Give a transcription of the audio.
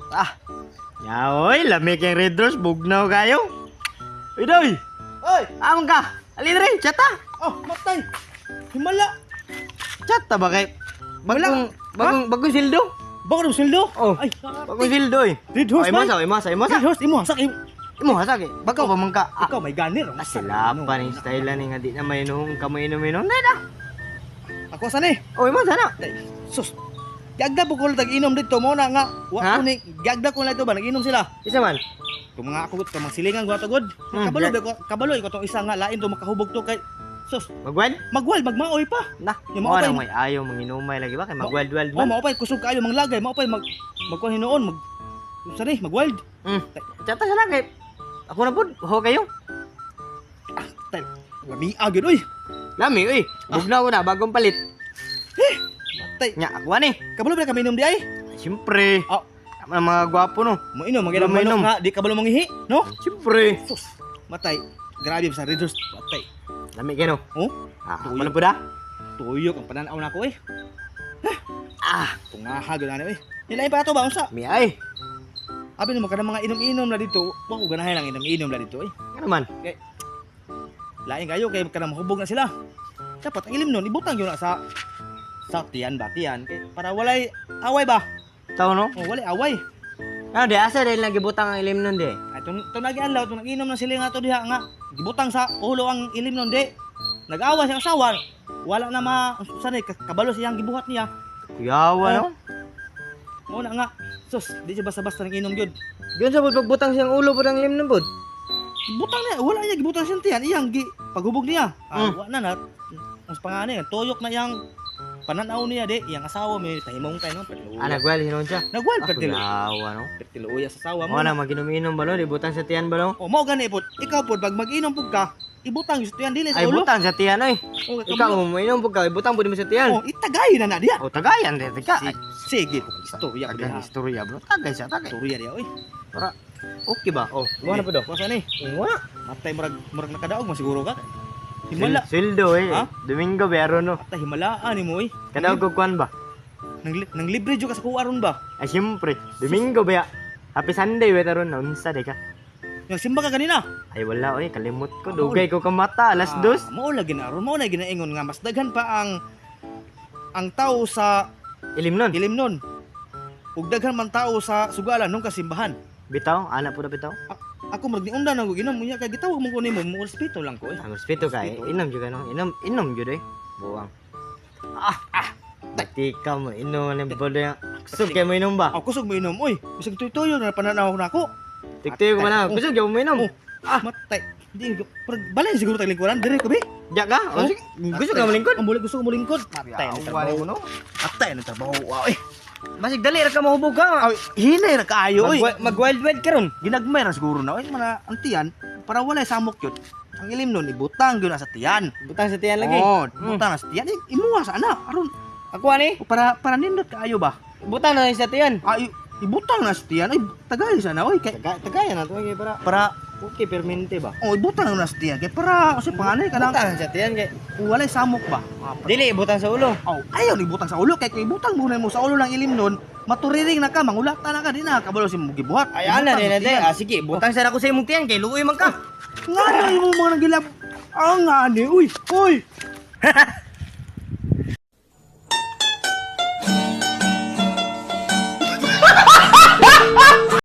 Ah. Yaoy, lamig yung Red Rose, bugnaw kayo. Uy, doy. Oy! Amang ka. Alin rin, chata. Oh, matay! Himala! Chata ba kay? Bagong sildo. Bako ng sildo? Oh. Ay, Bagong sildo eh. Red Horse, Ay, man! imasa. Red Horse, imo, hasak, Imo hasag eh. Bagaw pa man ka. ikaw may ganir. Sila pa ni style ni nga di na may nung kamoy inom-inom. Dada. Ako saan eh? Oh, imo sana. Sus! Gagda po ko tag-inom dito mo na nga. Ha? Wa ko ni gagda ko na ito ba nag-inom sila. Isa man. Kung mga ako ko silingan ko atugod. Kabalo ko tong isa nga lain to makahubog to kay sus. Magwad? Magwal magmaoy pa. Na. Yung Mo mga na may ayaw manginumay lagi ba kay magwald-wald Oh, man. mao pay kusog kayo manglagay, mao pay magkuha hinuon mag saan eh magwild. Chata sana kay. Ako na pud. Ho kayo. Ah, tay. Lami agad oy. Lami uy. Bugnaw ko na bagong palit. Tay. Nya ako ani. Kabalo ba kami inom di ay? Siyempre. Ah. Mga gwapo no. Mo inom magina Mainom. nga di kabalo mangihi, no? Siyempre. Sus. Matay. Grabe sa Red Horse. Matay. Lami kayo no. Oh, Ako na pud ah. tuyok ang pananaw na ko eh. Ah. Tungaha gud ani eh. Nilain pa ato ba unsa? Mi ay. Abi mo kada mga inom-inom na dito, wa ko ganahan lang inom-inom na dito eh. Ano man? Lain kayo kay kada mahubog na sila. Dapat ang ilim nun ibutang yun na sa tiyan ba tiyan kay para walay away ba? Tao no? Oh, walay away. Ano di asa dahil nagibutang ang ilim nun di. Ay tong nagianlaw tong naginom na sila nga to diha nga gibutang sa ulo ang ilim nun di. Nag-away siyang asawa. Wala na sanay kabalo siyang gibuhat niya. Kuyawa no? Mo na nga. Sus, di siya basta-basta nang inom gyud. Yun sa pagbutang siyang ulo po ng ilim nun bud. Butang niya, wala niya gibutang siyang tiyan. Iyang paghubog niya. Wala na mas pangani tuyok na iyang pananaw niya di. Iyang asawa may tahimong tayo no. Nagwal hinon siya. Nagwal Ah, pertilo. kuyawa no? Pertilo uya sa asawa mo. Mo na maginom-inom ba no? Di butang sa tiyan ba no? Oh, mao gani pod. Ikaw pod pag mag-inom pud ka, ibutang yung tiyan dili sa Ay ulo. butang sa tiyan ay. Oh, Ikaw mo inom po ka, ibutang po di mo sa tiyan. Oh, itagay na diha. O tagayan di tika. Ay, Sige, istorya Tagang diha. istorya bro. Tagay siya, tagay. Istorya diha oy. Para okay ba? Oh, mo na po do. Kusa ni. Wala. Matay murag nakadaog mo siguro ka. Himala. Sildo eh. Ha? Domingo bero no. Matay himalaan ni mo oy. Kadaog ko kuan ba? Nang libre jud ka sa kuwaron ba? Ay siyempre, Domingo ba ya? Happy Sunday we taron na unsa de ka. Yung simba ka kanina. Ay wala oy, kalimot ko. Dugay ko ka mata, alas dos. Mao lagi na aron, mao na ginaingon nga mas daghan pa ang tao sa Ilim nun. ilim nun. Ug daghan man tao sa sugalan nung kasimbahan. Bitaw, ana po na bitaw. Ako marag niunda na ko ginom munya kay gitawag mo ko nimo mo respeto lang ko eh. Ang respeto ka eh. Inom jud ka no. Inom jud eh. Buwang. Dati ka mo inom ni bodo yang. Kusog kay mo inom ba? Ako kusog mo inom oy. Bisag tuyo na pananaw na ako. Tiktik ko na. Kusog kay mo inom. Matay. Di balay siguro tayong lingkuran dire ko be. Ja ka? O sige. Gusto ka malingkod? Ang bulig gusto ko mo lingkod. Matay na trabaho no. Atay na trabaho. Wow eh. Basig dali ra ka mahubog ka. Ay, hinay ra kaayo oy. Mag-wild wild ka ron. Ginagmay ra siguro na oy mga antiyan para walay samok yun. Ang ilim nun ibutang gyud na sa tiyan. Butang sa tiyan lagi. Oh, ibutang na sa tiyan. Imuha sa ana aron Ako ani. para nindot kaayo ba. Butang na sa tiyan. Ay, ibutang na sa tiyan. Ay, tagay sana oy kay Tagayan na to para okay permente ba? oh ibutang na sa tiyan kay para kasi panganay ka lang Butang sa tiyan kay walay samok ba. dili butang sa ulo. Oh, ayaw ni butang sa ulo kay ibutang muna mo sa ulo lang ilim nun. Maturiring na ka, mangulata na ka din na kabalo si mo gibuhat. Ay ana din na Ibutang sa tiyan. sige, butang sa ako sa imong tiyan kay luoy man ka. Nga na yung mga nagilab. Ang nga ni, uy, uy.